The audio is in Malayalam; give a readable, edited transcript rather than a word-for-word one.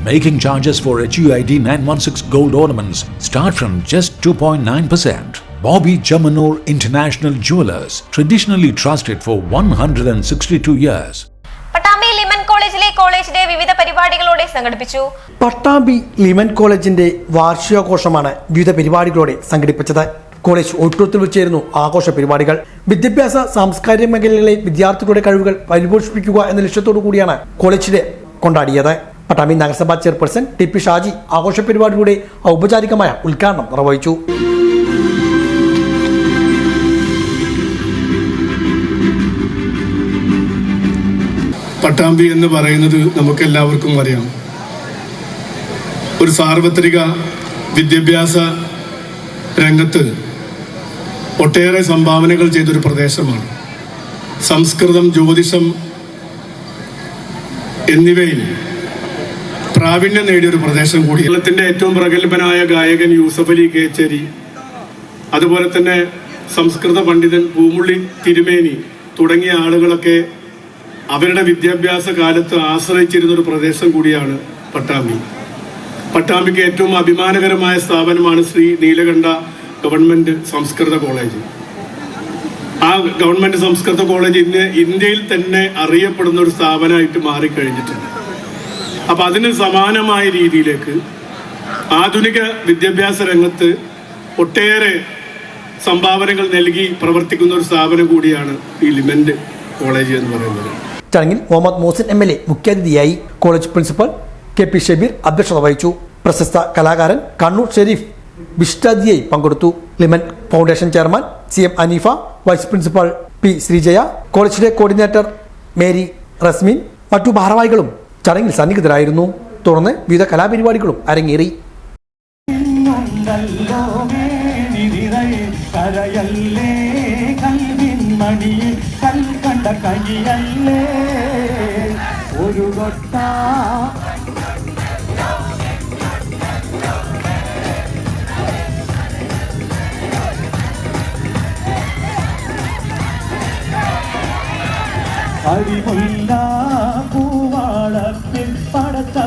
Making charges for HUID 916 gold ornaments start from just 2.9%. Bobby Jamanur International Jewelers, traditionally trusted for 162 years. Pattambi ലിമൻ കോളേജിലെ കോളേജ് ഡേ വിവിധ പരിപാടികളോടെ സംഘടിപ്പിച്ചു. പട്ടാമ്പി ലിമൻ കോളേജിന്റെ വാർഷികാഘോഷമാണ് വിവിധ പരിപാടികളോടെ സംഘടിപ്പിച്ചത്. കോളേജ് ഓഡിറ്റോറിയത്തിൽ വെച്ചായിരുന്നു ആഘോഷ പരിപാടികൾ. വിദ്യാഭ്യാസ സാംസ്കാരിക മേഖലകളിലെ വിദ്യാർത്ഥികളുടെ കഴിവുകൾ പരിപോഷിപ്പിക്കുക എന്ന ലക്ഷ്യത്തോടു കൂടിയാണ് കോളേജ് ഡേ കൊണ്ടാടിയത്. പട്ടാമ്പി നഗരസഭാ ചെയർപേഴ്സൺ ടി പി ഷാജി ആഘോഷ പരിപാടിയുടെ ഔപചാരികമായ ഉദ്ഘാടനം നിർവഹിച്ചു. പട്ടാമ്പി എന്ന് പറയുന്നത് നമുക്കെല്ലാവർക്കും അറിയാം. ഒരു സാർവത്രിക വിദ്യാഭ്യാസ രംഗത്ത് ഒട്ടേറെ സംഭാവനകൾ ചെയ്തൊരു പ്രദേശമാണ്. സംസ്കൃതം, ജ്യോതിഷം എന്നിവയിൽ പ്രാവീണ്യം നേടിയൊരു പ്രദേശം കൂടി. കേരളത്തിൻ്റെ ഏറ്റവും പ്രഗത്ഭനായ ഗായകൻ യൂസഫ് അലി കേച്ചേരി, അതുപോലെ തന്നെ സംസ്കൃത പണ്ഡിതൻ പൂമുള്ളി തിരുമേനി തുടങ്ങിയ ആളുകളൊക്കെ അവരുടെ വിദ്യാഭ്യാസ കാലത്ത് ആശ്രയിച്ചിരുന്നൊരു പ്രദേശം കൂടിയാണ് പട്ടാമ്പി. പട്ടാമ്പിക്ക് ഏറ്റവും അഭിമാനകരമായ സ്ഥാപനമാണ് ശ്രീ നീലകണ്ഠ ഗവൺമെന്റ് സംസ്കൃത കോളേജ്. ആ ഗവൺമെന്റ് സംസ്കൃത കോളേജ് ഇന്ന് ഇന്ത്യയിൽ തന്നെ അറിയപ്പെടുന്ന ഒരു സ്ഥാപനമായിട്ട് മാറിക്കഴിഞ്ഞിട്ടുണ്ട്. അപ്പൊ അതിന് സമാനമായ രീതിയിലേക്ക് ആധുനിക വിദ്യാഭ്യാസ രംഗത്ത് ഒട്ടേറെ സംഭാവനകൾ നൽകി പ്രവർത്തിക്കുന്ന ഒരു സ്ഥാപനം കൂടിയാണ് ഈ ലിമന്റ് കോളേജ് എന്ന് പറയുന്നത്. ചടങ്ങിൽ മുഹമ്മദ് മോസിൻ MLA മുഖ്യാതിഥിയായി. കോളേജ് പ്രിൻസിപ്പൽ KP ഷബീർ അധ്യക്ഷത വഹിച്ചു. പ്രശസ്ത കലാകാരൻ കണ്ണൂർ ഷെരീഫ് വിശിഷ്ടാതിഥിയായി പങ്കെടുത്തു. Liman foundation chairman CM Aneefa, vice principal P Sreejaya, college day coordinator Mary Rasmeen, മറ്റു ഭാരവാഹികളും ചടങ്ങിൽ സന്നിഹിതരായിരുന്നു. തുടർന്ന് വിവിധ കലാപരിപാടികളും അരങ്ങേറി. പൂവാളത്തിൽ പടത്ത